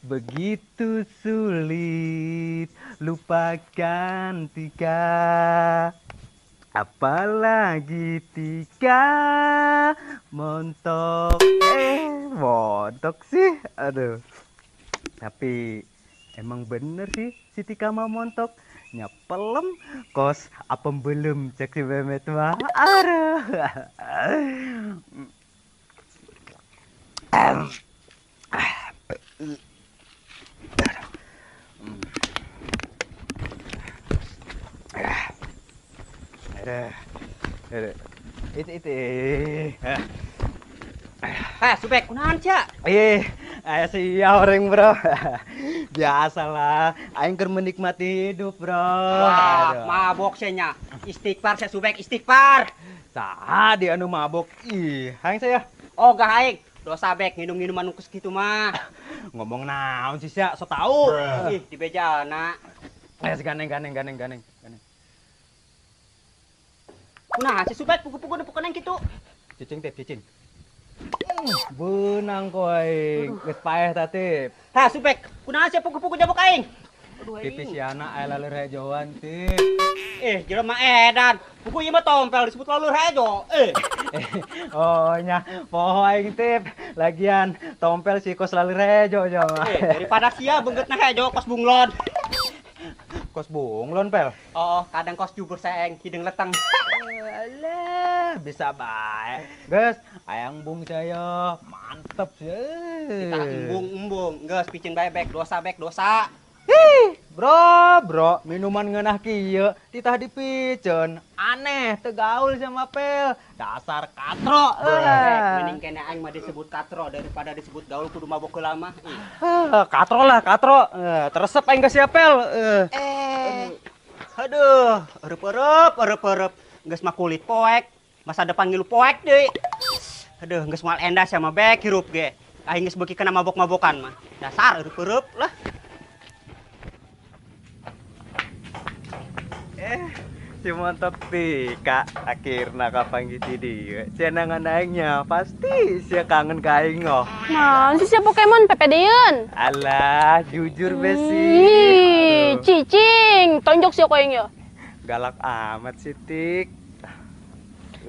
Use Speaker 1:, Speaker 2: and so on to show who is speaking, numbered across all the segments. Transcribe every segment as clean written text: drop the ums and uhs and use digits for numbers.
Speaker 1: Begitu sulit lupakan Tika, apalagi Tika montok. Montok sih, aduh. Tapi emang bener sih si Tika mau montok. Nyepelem kos apa belum cek si Memet mah. Aduh. Aduh. Aduh. Itu.
Speaker 2: Subek, kunaon cia?
Speaker 1: Ayo siap orang bro. Biasalah, aing keur menikmati hidup bro.
Speaker 2: Wah,
Speaker 1: Aduh.
Speaker 2: mabok nya. Istighfar saya Subek, istighfar.
Speaker 1: Saha di anu mabok. Ih, aing saya
Speaker 2: Oh, gak aing. Dosa bek minum minuman nukus gitu mah.
Speaker 1: ngomong naon sih sia, so tau.
Speaker 2: Ih, di bejana.
Speaker 1: Ganeng.
Speaker 2: Kunaha si Subek pugu-pugu nepukan yang gitu.
Speaker 1: Cicing. Benang koy, geus paeh tati.
Speaker 2: Subek, kunaha si pugu-pugu jabok aing? Aduh,
Speaker 1: Pipisiana aya laleur hejoan tip.
Speaker 2: jelema edan. Pugu ieu mah tompel disebut lalu rejo.
Speaker 1: Oh nya, poho aing tip. Lagian tompel si kos laleur hejo mah.
Speaker 2: Daripada sia beungeutna hejo kos bunglon.
Speaker 1: Kos bunglon pel.
Speaker 2: Oh, kadang kos jubur saeng hideung leteng.
Speaker 1: Alah, bisa baik. Guys, ayang bung saya mantep sih.
Speaker 2: Kita embung, geus picin bae bek dosa.
Speaker 1: Bro, minuman ngeunah kieu titah dipicen. Aneh, teu gaul sama pel. Dasar katro.
Speaker 2: Mending kene aing mah disebut katro daripada disebut gaul kudu mabok heula mah.
Speaker 1: Katro. Teresep aing geus sia pel.
Speaker 2: Aduh, eueup. Geus mah kulit poek, masa depan ngilu poek deui. Aduh, geus moal endas sama bek hirup ge. Aing geus beuki kena mabok-mabokan mah. Dasar eueup lah.
Speaker 1: Si montok Tika akhirna kapanggih ti dieu. Cenangan aingnya pasti sia kangen ka aing oh.
Speaker 3: Naon sih Pokemon pepedeun?
Speaker 1: Alah, jujur besi.
Speaker 3: Ih, cicing, tonjok sia koeng ya.
Speaker 1: Galak amat sih Tik.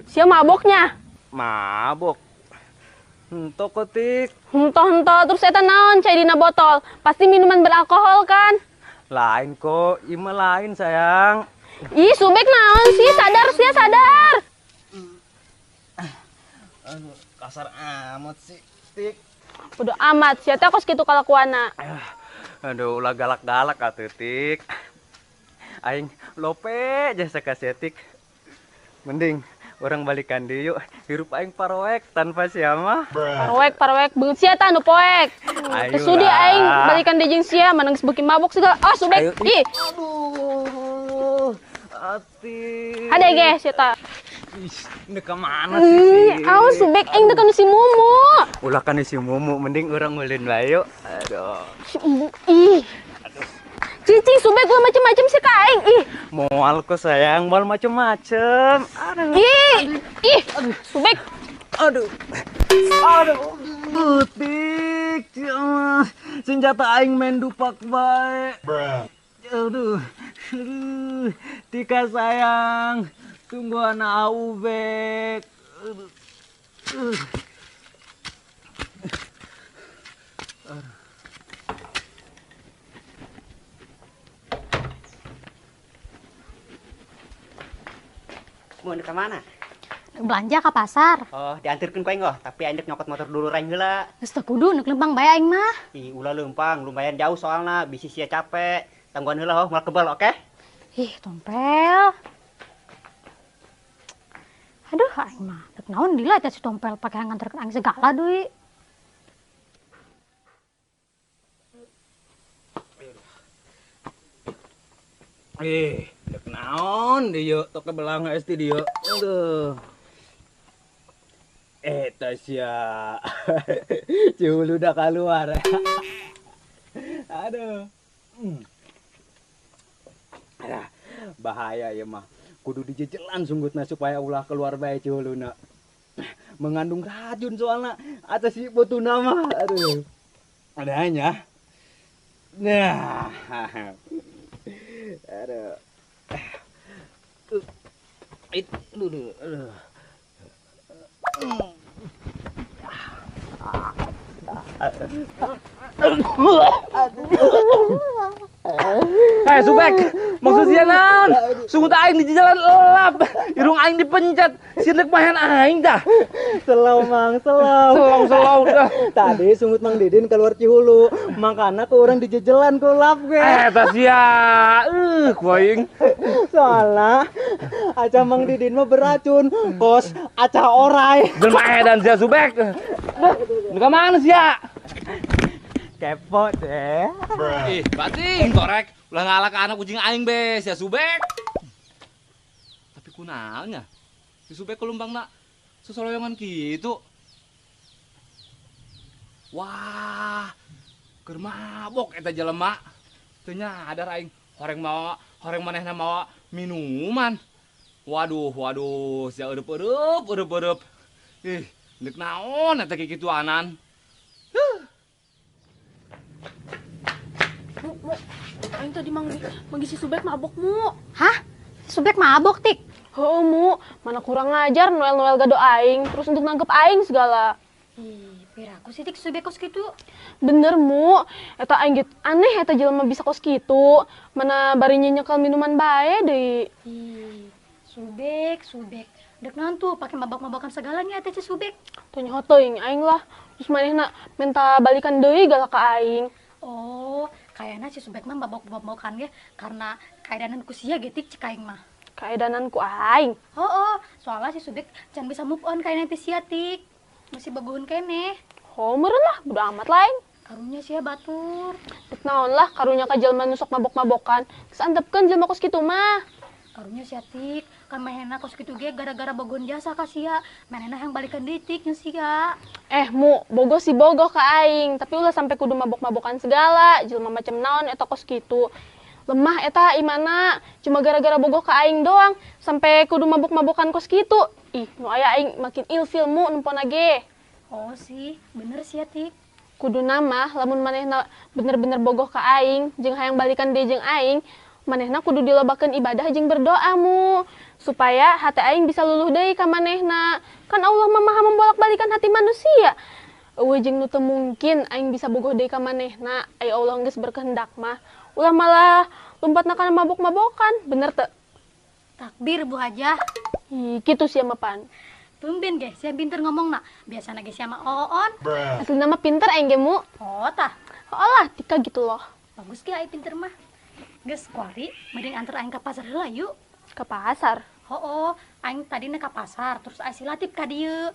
Speaker 3: Sia maboknya.
Speaker 1: Mabok. Henteu kok Tik.
Speaker 3: Henteu, terus eta naon cai dina botol? Pasti minuman beralkohol kan?
Speaker 1: Lain kok, ima lain sayang.
Speaker 3: Ih, Subek naon sih? Sadar.
Speaker 1: Aduh, kasar amat sih Tik.
Speaker 3: Udah amat, sia teh kos kitu kalakuana.
Speaker 1: Aduh, ulah galak-galak atuh Tik. Aing lope jasa kasih Tik. Mending orang balikan deui yuk. Hirup aing paroek tanpa sia mah.
Speaker 3: Parwek, beungeut sia tah nu poek. Sudi aing balikan deui jeung sia, maneng beuki mabok segala. Ah, Subek. Ih.
Speaker 1: Aduh. Ati.
Speaker 3: Hade ge sia tah.
Speaker 1: Ih, ka mana sih?
Speaker 3: Awas Subek aing teh si Mumu.
Speaker 1: Ulah kan si Mumu, mending urang ngulin bae yuk. Aduh.
Speaker 3: Ih. Cicing Subek gua macem-macem sih ka aing. Ih.
Speaker 1: Moal kok sayang, moal macem-macem. Aduh.
Speaker 3: Ih. Subek.
Speaker 1: Aduh. Tik. Senjata aing main dupak bae. Aduh. Tika sayang. Tunggu anak Aubek.
Speaker 2: Mau ke mana?
Speaker 4: Belanja ke pasar.
Speaker 2: Oh, diantarkeun ku aing oh, tapi aing nyokot motor dulu raing heula.
Speaker 4: Geus teu kudu neuk lempang bae aing mah.
Speaker 2: Ih, ulah leumpang, lumayan jauh soalna, bisi sia capek. Tangguhan heula oh, moal kebal, oke?
Speaker 4: Ih, tompel. Aduh, aing mah dek naon dila teh si tompel pake nganterkeun aing segala deui.
Speaker 1: Dek naon dieu tok belang geus ti dieu. Aduh. Eta sia. Cihulu udah keluar. Aduh. Alah, bahaya ya mah. Kudu dijejelan sunggutna supaya ulah keluar bae cihuluna. mengandung racun soalnya. Atas si botu nama. Aduh. Adanya. Nah. Aduh. Aduh. Aduh.
Speaker 5: Hei Subek, maksud sia naon? Sungut aing di jalan lap, irung aing dipencet, sinek mahan aing dah.
Speaker 1: Selau mang, selau.
Speaker 5: Selau dah.
Speaker 1: Tadi sungut Mang Didin keluar Cihulu, makanya ke orang dijejelan ku lap ge.
Speaker 5: Tas sia, kuaing.
Speaker 1: Soalnya aca Mang Didin mah beracun, kos aca orai.
Speaker 5: Jelma edan sia Subek. Lu ke mana sia?
Speaker 1: Kepo deh.
Speaker 5: Ih, bating korek. Ulah ngalak ke anak kucing aing be, sia Subek. Tapi kunalnya, si Subek kelumpang nak sesoloyongan gitu. Wah, keur mabok eta jelema. Teu nyadar aing, horeng manehna mawa minuman. Waduh, sia eueup. Ih, deuk naon eta kikituanan.
Speaker 3: Aing tadi manggi si Subek mabok, Mu.
Speaker 4: Hah? Subek mabok, Tik?
Speaker 3: Heuh, Mu. Mana kurang ngajar Noel gado aing, terus untuk nangkep aing segala.
Speaker 4: Ih, piraku sih Tik Subek kos gitu.
Speaker 3: Bener, Mu. Eta aing gitu aneh eta jelema bisa kos kitu. Mana bari nyekel minuman bae deui.
Speaker 4: Ih, Subek. Dek naon tuh pakai mabok-mabokan segalanya teh si Subek.
Speaker 3: Tanya teuing aing lah. Terus manehna minta balikan deui galak ka aing.
Speaker 4: Oh, kayaknya si Subek mah mabok-mabokan ge karena kaedanan ku sia ge Tik cek aing mah.
Speaker 3: Kaedanan ku aing.
Speaker 4: Soalnya si Subek can bisa move on kayaknya teh sia Tik. Masih baguhun keneh.
Speaker 3: Oh, meureun lah, bodo amat lain.
Speaker 4: Karunya sia batur.
Speaker 3: Dek naon lah karunya ka jelema nu sok mabok-mabokan. Geus antepkeun jelema kos kitu mah.
Speaker 4: Karunya sia Tik, kan manehna kos kitu ge gara-gara baguhun jasa ka sia. Manehna yang balikan deui Tik nya sia.
Speaker 3: Mu, bogoh si bogoh ka aing, tapi ulah sampai kudu mabok-mabokan segala, jelema macam naon eta kos kitu. Lemah eta imana, cuma gara-gara bogoh ka aing doang, sampai kudu mabok-mabokan kos kitu. Ih, nu aya aing makin ilfil mu nempona ge.
Speaker 4: Oh sih, bener sia Tik.
Speaker 3: Kudu nama, lamun manehna bener-bener bogoh ka aing, jeung hayang balikan deui jeung aing, manehna kudu dilobakeun ibadah jeung berdoa mu, supaya hati aing bisa luluh deui ka manehna. Kan Allah mah maha membolak-balikan hati manusia. Eueuh jeung nu teu mungkin aing bisa bogoh deui ka manehna, ai Allah geus berkehendak mah. Ulah malah lompatna kana mabok-mabokan, bener teu?
Speaker 4: Takbir Bu Hajah.
Speaker 3: Ih, kitu sia mah pan.
Speaker 4: Tumben ge, sia pinter ngomongna. Biasana ge sia mah oon.
Speaker 3: Aslina mah pinter aing ge mu.
Speaker 4: Oh tah,
Speaker 3: Olah, tika gitu loh.
Speaker 4: bagus ge ai pinter mah. Geus kuari, mending antar aing ka pasar heula yuk.
Speaker 3: Ke pasar.
Speaker 4: Aing tadina ka pasar, terus aya si Latif ka dieu.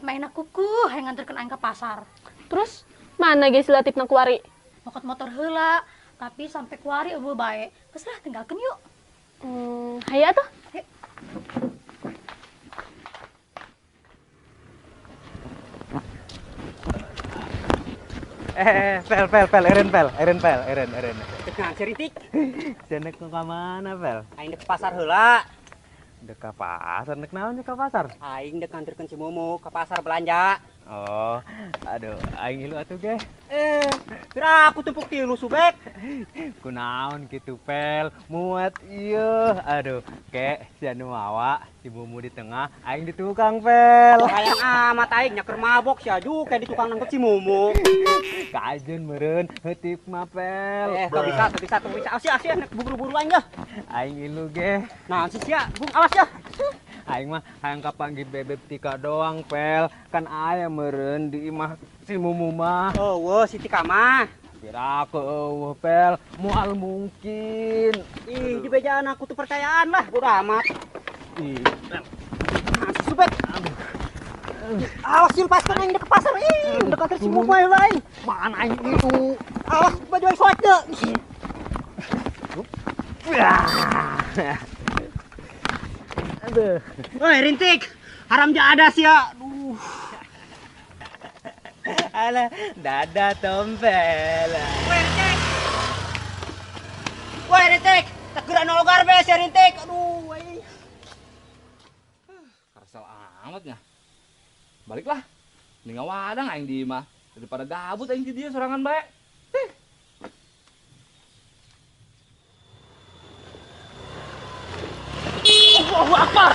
Speaker 4: Mainna kuku, hayang nganterkeun aing ka pasar.
Speaker 3: Terus mana ge si Latifna kuari?
Speaker 4: Mokot motor heula, tapi sampai kuari eueuh bae. Geus lah tinggalkeun yuk.
Speaker 3: Hayya tuh.
Speaker 1: Eren.
Speaker 2: Nah, ceritik.
Speaker 1: Cenek ke mana, Pel?
Speaker 2: Aing dek pasar heula.
Speaker 1: Dek ka pasar, nek naon ka pasar?
Speaker 2: Aing dek nganterkeun si Mumu ke pasar belanja.
Speaker 1: Oh, aduh, aing ilu atuh ge.
Speaker 2: Kira aku tumpuk tilu Subek.
Speaker 1: Kunaon kitu, Pel? Muat ieu. Aduh, kek si anu mawa, si Mumu di tengah, aing di tukang, Pel.
Speaker 2: Sayang amat aing nyaker mabok si Adu kayak di tukang nangkep si Mumu.
Speaker 1: Kajen meureun, heutik mah, Pel.
Speaker 2: Teu bisa. Asyik nek buru-buru aing ya.
Speaker 1: Aing ilu ge.
Speaker 2: Nah, si sia, Bung awas ya.
Speaker 1: Aing mah hayang kapanggih bebek tika doang, Pel. Kan aya meureun di imah si Mumu mah.
Speaker 2: Oh, si Tika mah.
Speaker 1: Kira aku Pel, mual mungkin.
Speaker 2: Ih, di bejaan aku tuh percayaan lah, bodo amat.
Speaker 1: Ih,
Speaker 2: Nah, si Subek. Awas sih lepaskan aing dek ke pasar. Dekat si Mumu ae lain.
Speaker 1: mana aing itu?
Speaker 2: Awas baju aing soek deh.
Speaker 1: Aduh.
Speaker 2: Woi, Rintik. Haram ada sih ya. Aduh.
Speaker 1: Alah, dada tompel.
Speaker 2: Woi, Rintik. Tak gerak nologar be si Rintik. Aduh,
Speaker 5: Karsel amat ya. Baliklah. Ning wadang aing di mah daripada gabut aing di dieu sorangan bae. Allahu Akbar.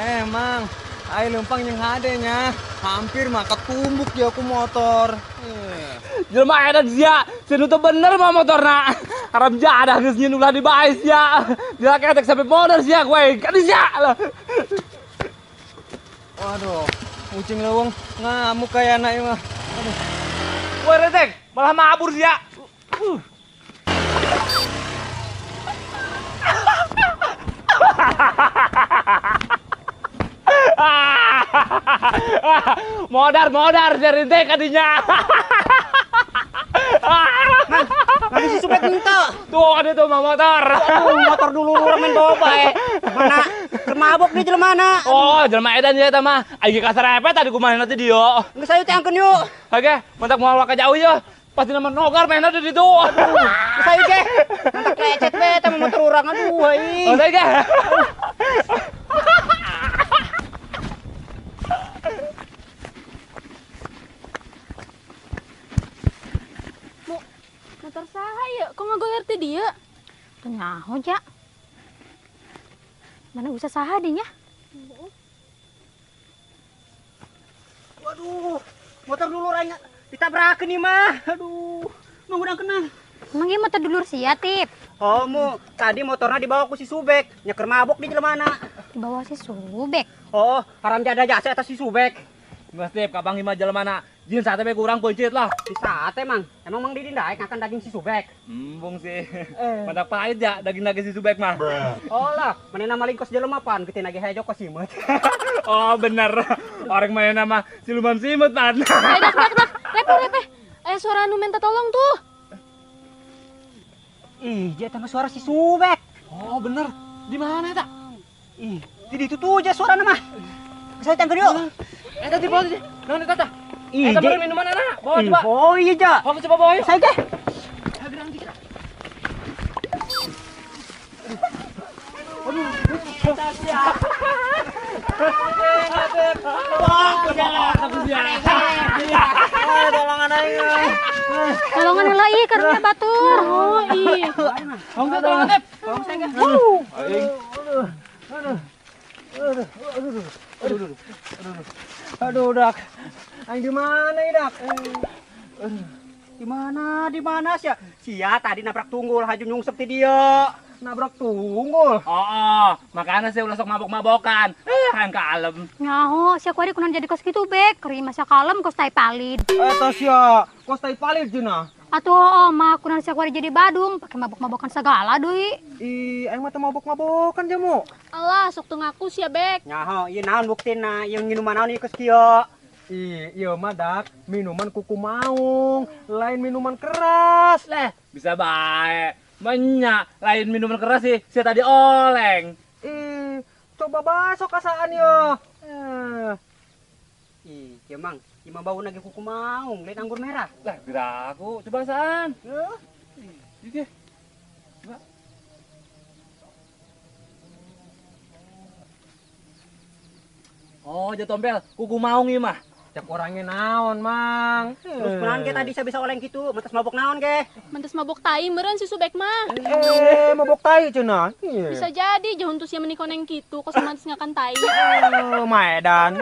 Speaker 1: Emang, ayo lempang yang hadenya. Hampir mah ketumbuk ya aku motor.
Speaker 5: Jelema edan sia, sinu teu bener mah motorna. Haram jadah geus nyeun ulah di bae sia. Dia ketek sampai motor sia gue. Kan sia.
Speaker 1: Waduh, kucing leweng ngamuk kayak anak mah.
Speaker 5: Woi retek, malah mabur sia. Modar retek kadinya.
Speaker 2: Lagi si Subek ente.
Speaker 5: Tuh ada tuh mah motor.
Speaker 2: Motor dulu main bawa bae. Mana kemabok di jelemana.
Speaker 5: Oh, jelema edan ya eta mah. Aing kasarepet tadi kumaha nanti dia.
Speaker 2: Geus ayo teh angkeun yuk.
Speaker 5: Oke, mentak moal ka jauh ya. Pasti nama nogar mainnya di situ.
Speaker 2: Geus ayo ge. Nantak lecet be teh motor urang aduh euy.
Speaker 5: Oh, saya
Speaker 3: Motor saha ya? Kok ngagoler ti dieu?
Speaker 4: Teu nyaho ja. Mana bisa saha dinya?
Speaker 2: Waduh, motor dulu ranya ditabrakeun nih mah. Aduh, nunggu udang kenang.
Speaker 4: Emang ieu motor dulur sia, Tip?
Speaker 2: Oh, mu, tadi motornya dibawa ku si Subek, nyeker mabok di jelemana.
Speaker 4: Di bawah si Subek.
Speaker 2: Oh, haram jada jasa atas si Subek.
Speaker 5: Mas Tip, kapang ima jelemana. Jin sate be kurang pencit lah.
Speaker 2: Si sate mang, emang mang didindaek akan daging si Subek.
Speaker 5: Embung sih. Mantak pahit ya daging-daging si Subek mah.
Speaker 2: Oh lah, manehna maling kos jelema pan, geuting lagi hejo kos simut.
Speaker 5: Oh, bener. Orang main nama siluman simut pan.
Speaker 3: Dak. Repe. Suara anu minta tolong tuh.
Speaker 2: Ih, dia tambah suara si Subek.
Speaker 5: Oh, bener. Di mana eta?
Speaker 2: Ih, di itu tuh aja suara mah. Saya tangkap yuk.
Speaker 5: Eta di bawah di. Naon eta tah?
Speaker 2: Ih,
Speaker 5: Eta
Speaker 2: Ji.
Speaker 5: bener minuman anak. Bawa coba.
Speaker 2: Oh iya, Ja.
Speaker 5: Bawa coba bawa yuk.
Speaker 2: Saya ge.
Speaker 4: Tolongan heula ih karunya batur.
Speaker 3: Oh, ih.
Speaker 5: Tolong tolong Tip.
Speaker 2: Tolong saya ge.
Speaker 1: Aduh, Dak. Aing di mana ya, Dak?
Speaker 2: Di mana sia? Sia tadi nabrak tunggul haju nyungsep ti dia.
Speaker 1: Nabrak tunggul.
Speaker 5: Oh, makanya saya ulah sok mabok-mabokan. Kan kalem.
Speaker 4: Nyaho, sia kuari kunaon jadi kos kitu bek. Keri masa kalem kos tai palid.
Speaker 1: Eta sia, kos tai palir cenah.
Speaker 4: Atuh oma kunaon sia kuari jadi badung, pakai mabok-mabokan segala deui.
Speaker 1: Ih, aing mah teu mabok-mabokan jamu.
Speaker 3: Alah, sok teu ngaku sia bek.
Speaker 2: Nyaho, ieu naon buktina? Ieu minuman naon ieu kos kieu?
Speaker 1: Iya mah, Dak, minuman kuku maung, lain minuman keras.
Speaker 5: Leh, bisa baik. Banyak lain minuman keras sih. Saya tadi oleng.
Speaker 1: Coba basok kasaan yo.
Speaker 2: Ih, kieu mang, ieu mah bau nage kuku maung, lain anggur merah.
Speaker 5: Lah, kira aku coba saan. Iki. Coba. Oh, jatuh tompel, kuku maung ieu mah.
Speaker 1: Cek orangnya naon, Mang.
Speaker 2: Terus kunaon ge tadi saya bisa oleng kitu, mentas mabok naon ge?
Speaker 3: Mantes mabok tai meureun si Subek mah.
Speaker 1: Mabok tai cenah.
Speaker 3: Bisa jadi jahun tuh sia meuni koneng kitu kos mantes ngakan tai.
Speaker 1: Maedan.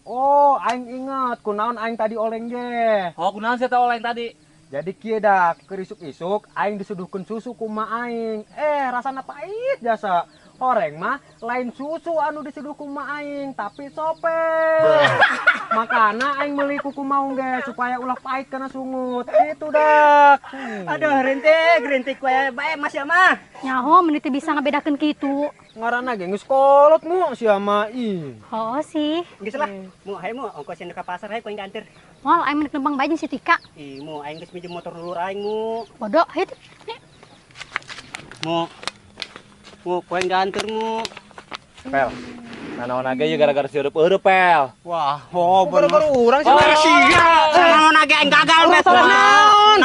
Speaker 1: Oh, aing ingat kunaon aing tadi oleng ge.
Speaker 5: Oh, kunaon saya tahu oleng tadi.
Speaker 1: Jadi kieu Dak, keur isuk-isuk aing disuduhkeun susu ku ma aing. Rasana pahit jasa. Horeng mah lain susu anu disuduh ku ma aing, tapi sope. Makana aing meuli kuku maung ge supaya ulah pahit kana sungut. Gitu, Dak.
Speaker 2: Aduh, rentik we bae Mas ya mah.
Speaker 4: Nyaho menit teu bisa ngabedakeun kitu.
Speaker 1: Ngaranna ge geus kolot mu sia mah.
Speaker 4: Oh sih.
Speaker 2: Geus lah. Mu hayu mu ongkos ka pasar hayu ku aing diantar.
Speaker 4: Moal aing menit nembang bae jeung si Tika.
Speaker 2: Ih, mu aing geus minjem motor dulur aing mu.
Speaker 4: Bodoh, hayu Tip.
Speaker 2: Mu ku aing diantar mu.
Speaker 5: Pel. Nanaon age ye gara-gara si eueup Pel.
Speaker 2: Wah, oh bener.
Speaker 1: Gara-gara urang sih.
Speaker 2: Sia. Naon age aing gagal bet.
Speaker 5: Salah naon?